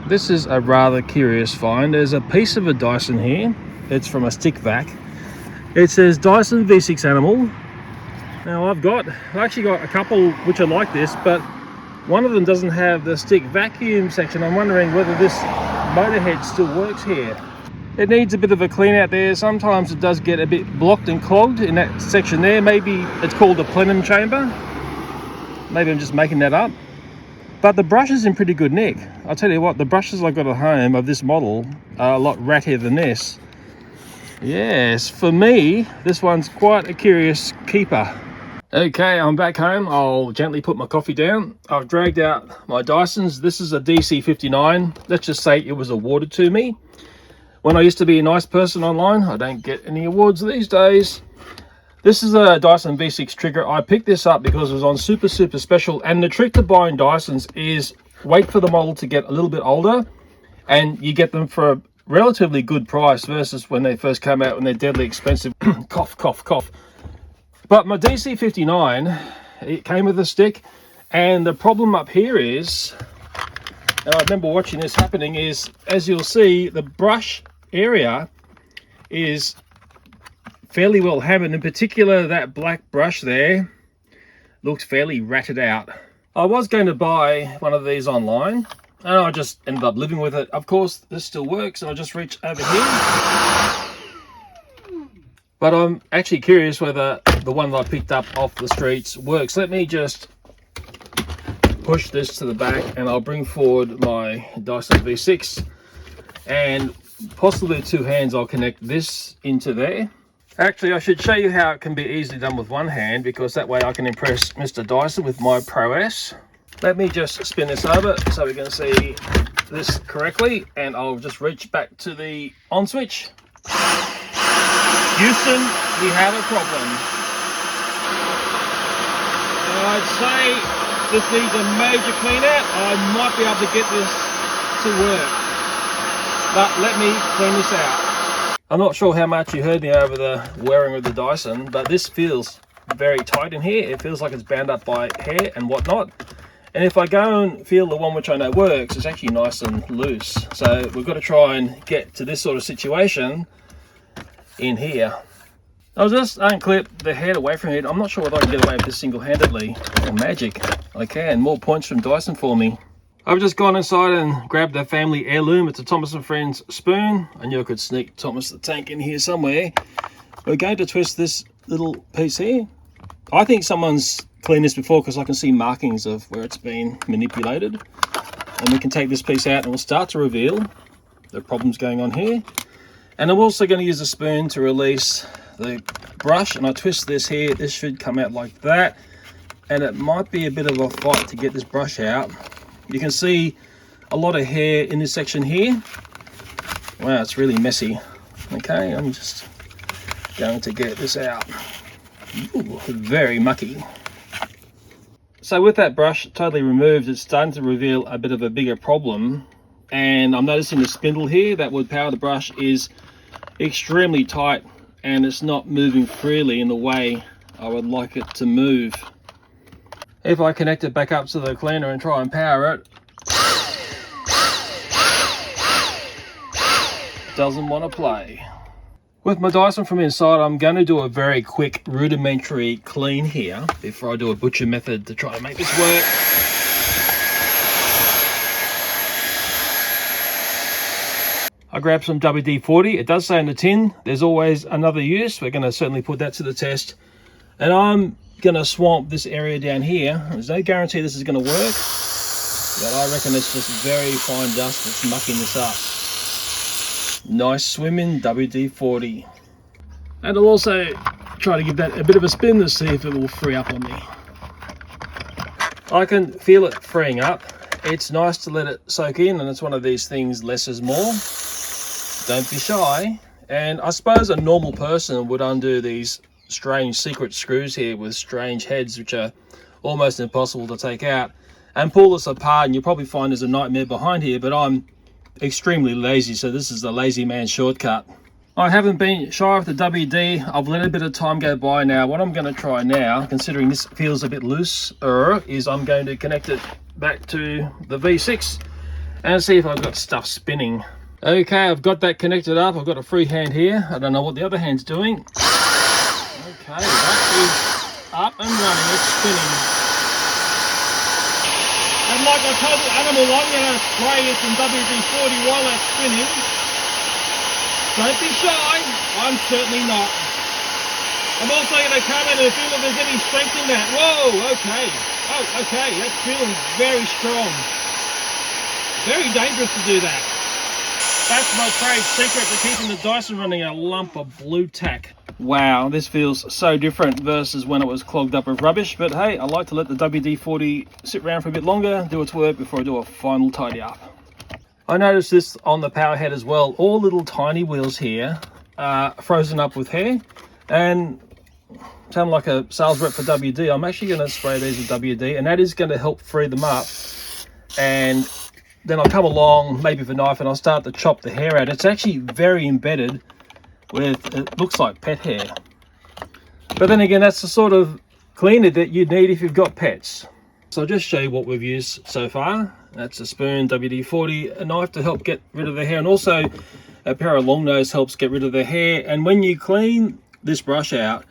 This is a rather curious find. There's a piece of a Dyson here. It's from a stick vac. It says Dyson V6 Animal. Now I've actually got a couple which are like this, but one of them doesn't have the stick vacuum section. I'm wondering whether this Motorhead still works here. It needs a bit of a clean out there. Sometimes it does get a bit blocked and clogged in that section there. Maybe it's called a plenum chamber. Maybe I'm just making that up. But the brush is in pretty good nick. I'll tell you what, the brushes I got at home of this model are a lot rattier than this. Yes, for me, this one's quite a curious keeper. Okay, I'm back home. I'll gently put my coffee down. I've dragged out my Dysons. This is a DC59. Let's just say it was awarded to me. When I used to be a nice person online, I don't get any awards these days. This is a Dyson V6 trigger. I picked this up because it was on super special, and the trick to buying Dysons is wait for the model to get a little bit older and you get them for a relatively good price versus when they first came out when they're deadly expensive. Cough, cough, cough. But my DC59, it came with a stick, and the problem up here is, and I remember watching this happening, is as you'll see, the brush area is fairly well hammered. In particular, that black brush there looks fairly ratted out. I was going to buy one of these online, and I just ended up living with it. Of course, this still works, and I'll just reach over here. But I'm actually curious whether the one that I picked up off the streets works. Let me just push this to the back, and I'll bring forward my Dyson V6, and possibly with two hands I'll connect this into there. Actually, I should show you how it can be easily done with one hand, because that way I can impress Mr. Dyson with my prowess. Let me just spin this over so we can see this correctly, and I'll just reach back to the on switch. Houston, we have a problem. I'd say this needs a major clean out. I might be able to get this to work, but let me clean this out. I'm not sure how much you heard me over the wearing of the Dyson, but this feels very tight in here. It feels like it's bound up by hair and whatnot. And if I go and feel the one which I know works, it's actually nice and loose. So we've got to try and get to this sort of situation in here. I'll just unclip the head away from it. I'm not sure whether I can get away with this single-handedly. Oh, magic. I can. More points from Dyson for me. I've just gone inside and grabbed a family heirloom. It's a Thomas & Friends spoon. I knew I could sneak Thomas the Tank in here somewhere. We're going to twist this little piece here. I think someone's cleaned this before because I can see markings of where it's been manipulated. And we can take this piece out and we'll start to reveal the problems going on here. And I'm also going to use a spoon to release the brush, and I twist this here. This should come out like that, and it might be a bit of a fight to get this brush out. You can see a lot of hair in this section here. Wow, it's really messy. Okay, I'm just going to get this out. Ooh, very mucky. So with that brush totally removed, it's starting to reveal a bit of a bigger problem, and I'm noticing the spindle here that would power the brush is extremely tight, and it's not moving freely in the way I would like it to move. If I connect it back up to the cleaner and try and power it, doesn't want to play. With my Dyson from inside, I'm going to do a very quick rudimentary clean here before I do a butcher method to try and make this work. I grabbed some WD-40. It does say in the tin there's always another use. We're going to certainly put that to the test. And I'm going to swamp this area down here. There's no guarantee this is going to work, but I reckon it's just very fine dust that's mucking this up. Nice swim in WD-40. And I'll also try to give that a bit of a spin to see if it will free up on me. I can feel it freeing up. It's nice to let it soak in, and it's one of these things, less is more. Don't be shy. And I suppose a normal person would undo these strange secret screws here with strange heads which are almost impossible to take out and pull this apart, and you'll probably find there's a nightmare behind here, but I'm extremely lazy, so this is the lazy man shortcut. I haven't been shy of the WD. I've let a bit of time go by now. What I'm going to try now, considering this feels a bit looser, is I'm going to connect it back to the V6 and see if I've got stuff spinning. Okay, I've got that connected up. I've got a free hand here. I don't know what the other hand's doing. Okay, that is up and running. It's spinning. And like I told the animal, I'm going to spray it some WD-40 while that's spinning. Don't be shy. I'm certainly not. I'm also going to come in and feel if there's any strength in that. Whoa, okay. Oh, okay, that's feeling very strong. Very dangerous to do that. That's my trade secret to keeping the Dyson running, a lump of blue tack. Wow, this feels so different versus when it was clogged up with rubbish. But hey, I like to let the WD-40 sit around for a bit longer, do its work before I do a final tidy up. I noticed this on the power head as well. All little tiny wheels here are frozen up with hair. And sound like a sales rep for WD, I'm actually going to spray these with WD, and that is going to help free them up. And then I'll come along, maybe with a knife, and I'll start to chop the hair out. It's actually very embedded with, it looks like pet hair. But then again, that's the sort of cleaner that you'd need if you've got pets. So I'll just show you what we've used so far. That's a spoon, WD-40, a knife to help get rid of the hair, and also a pair of long nose helps get rid of the hair. And when you clean this brush out,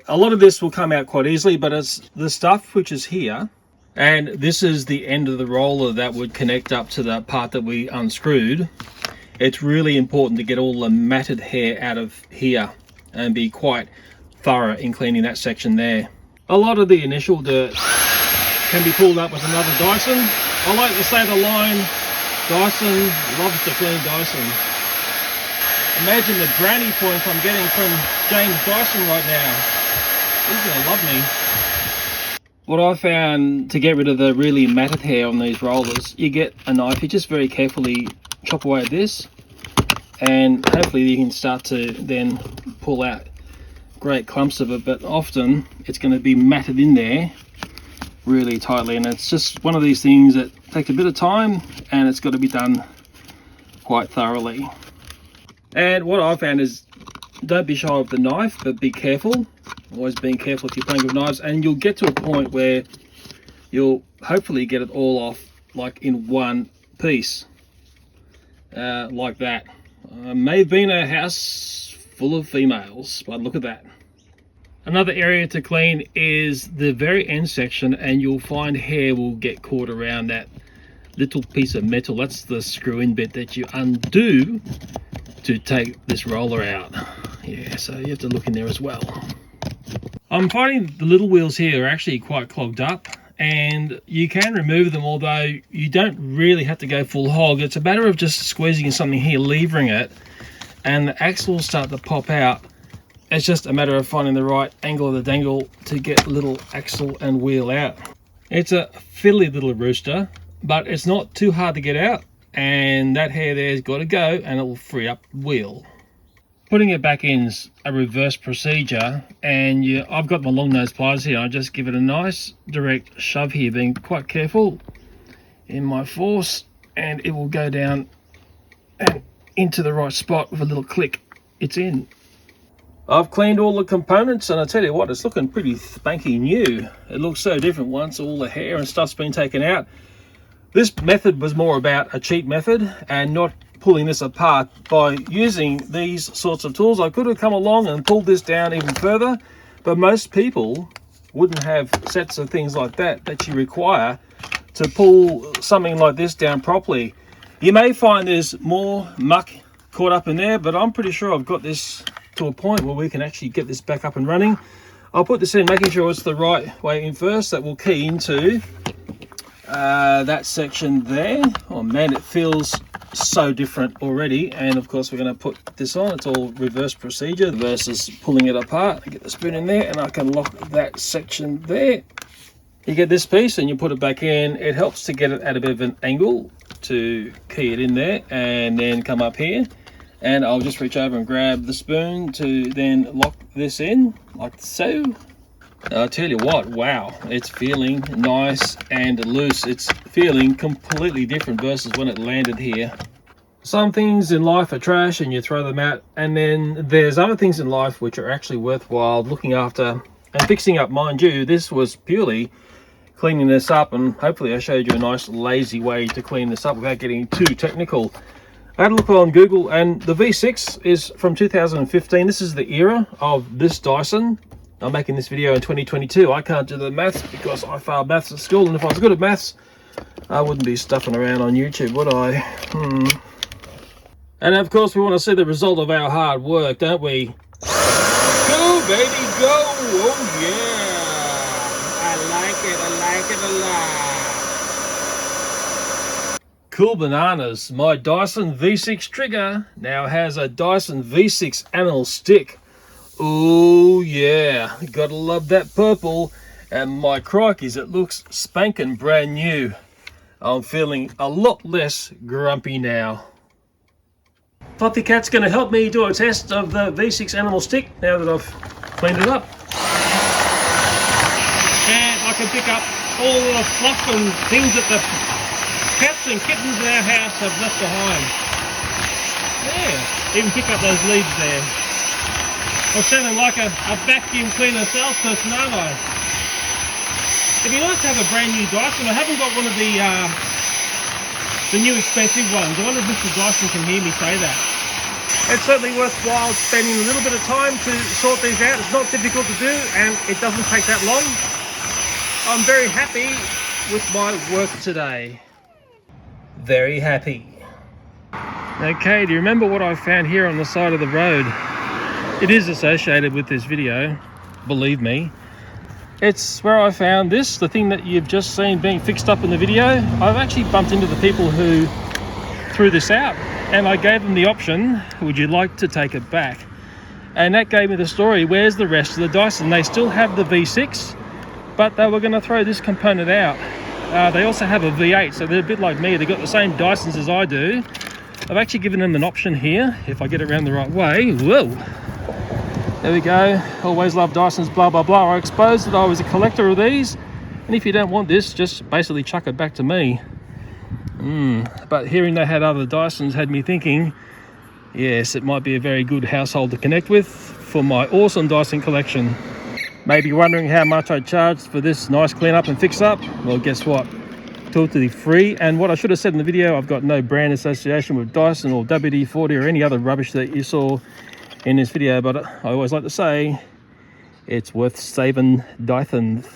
a lot of this will come out quite easily, but it's the stuff which is here, and this is the end of the roller that would connect up to the part that we unscrewed. It's really important to get all the matted hair out of here and be quite thorough in cleaning that section there. A lot of the initial dirt can be pulled up with another Dyson. I like to say the line, Dyson loves to clean Dyson. Imagine the brownie points I'm getting from James Dyson right now. He's gonna love me. What I found to get rid of the really matted hair on these rollers, you get a knife, you just very carefully chop away at this, and hopefully you can start to then pull out great clumps of it, but often it's going to be matted in there really tightly, and it's just one of these things that takes a bit of time, and it's got to be done quite thoroughly. And what I found is, don't be shy with the knife, but be careful. Always being careful if you're playing with knives, and you'll get to a point where you'll hopefully get it all off like in one piece, like that. May have been a house full of females, but look at that. Another area to clean is the very end section, and you'll find hair will get caught around that little piece of metal. That's the screw-in bit that you undo to take this roller out. Yeah, so you have to look in there as well. I'm finding the little wheels here are actually quite clogged up, and you can remove them, although you don't really have to go full hog. It's a matter of just squeezing something here, levering it, and the axle will start to pop out. It's just a matter of finding the right angle of the dangle to get the little axle and wheel out. It's a fiddly little rooster, but it's not too hard to get out, and that hair there's got to go, and it will free up the wheel. Putting it back in is a reverse procedure, and I've got my long nose pliers here. I just give it a nice direct shove here, being quite careful in my force, and it will go down and into the right spot with a little click. It's in. I've cleaned all the components, and I tell you what, it's looking pretty spanky new. It looks so different once all the hair and stuff's been taken out. This method was more about a cheap method and not pulling this apart. By using these sorts of tools, I could have come along and pulled this down even further, but most people wouldn't have sets of things like that you require to pull something like this down properly. You may find there's more muck caught up in there, but I'm pretty sure I've got this to a point where we can actually get this back up and running. I'll put this in, making sure it's the right way in first. That will key into that section there. Oh man, it feels so different already. And of course we're going to put this on. It's all reverse procedure versus pulling it apart. I get the spoon in there and I can lock that section there. You get this piece and you put it back in. It helps to get it at a bit of an angle to key it in there, and then come up here, and I'll just reach over and grab the spoon to then lock this in like so. I'll tell you what, wow, it's feeling nice and loose. It's feeling completely different versus when it landed here. Some things in life are trash and you throw them out, and then there's other things in life which are actually worthwhile looking after and fixing up. Mind you, this was purely cleaning this up, and hopefully I showed you a nice lazy way to clean this up without getting too technical. I had a look on Google, and the V6 is from 2015. This is the era of this Dyson. I'm making this video in 2022. I can't do the maths because I failed maths at school, and if I was good at maths, I wouldn't be stuffing around on YouTube, would I? And of course, we want to see the result of our hard work, don't we? Go, baby, go! Oh yeah! I like it a lot. Cool bananas. My Dyson V6 trigger now has a Dyson V6 Animal stick. Oh yeah, gotta love that purple. And my crikeys, it looks spanking brand new. I'm feeling a lot less grumpy now. Fluffy Cat's going to help me do a test of the V6 Animal stick now that I've cleaned it up. And I can pick up all the fluff and things that the cats and kittens in our house have left behind. Yeah, even pick up those leaves there. I'm sounding like a vacuum cleaner salesperson, aren't I? It'd be nice to have a brand new Dyson. I haven't got one of the new expensive ones. I wonder if Mr. Dyson can hear me say that. It's certainly worthwhile spending a little bit of time to sort these out. It's not difficult to do, and it doesn't take that long. I'm very happy with my work today. Very happy. Okay, do you remember what I found here on the side of the road? It is associated with this video, believe me. It's where I found this, the thing that you've just seen being fixed up in the video. I've actually bumped into the people who threw this out, and I gave them the option, would you like to take it back? And that gave me the story, where's the rest of the Dyson? They still have the V6, but they were going to throw this component out. They also have a V8, so they're a bit like me. They've got the same Dysons as I do. I've actually given them an option here, if I get it around the right way. Whoa! There we go. Always love Dysons, blah, blah, blah. I exposed that I was a collector of these. And if you don't want this, just basically chuck it back to me. But hearing they had other Dysons had me thinking, yes, it might be a very good household to connect with for my awesome Dyson collection. Maybe wondering how much I charged for this nice clean up and fix up. Well, guess what? Totally free. And what I should have said in the video, I've got no brand association with Dyson or WD-40 or any other rubbish that you saw in this video, but I always like to say it's worth saving Dysons.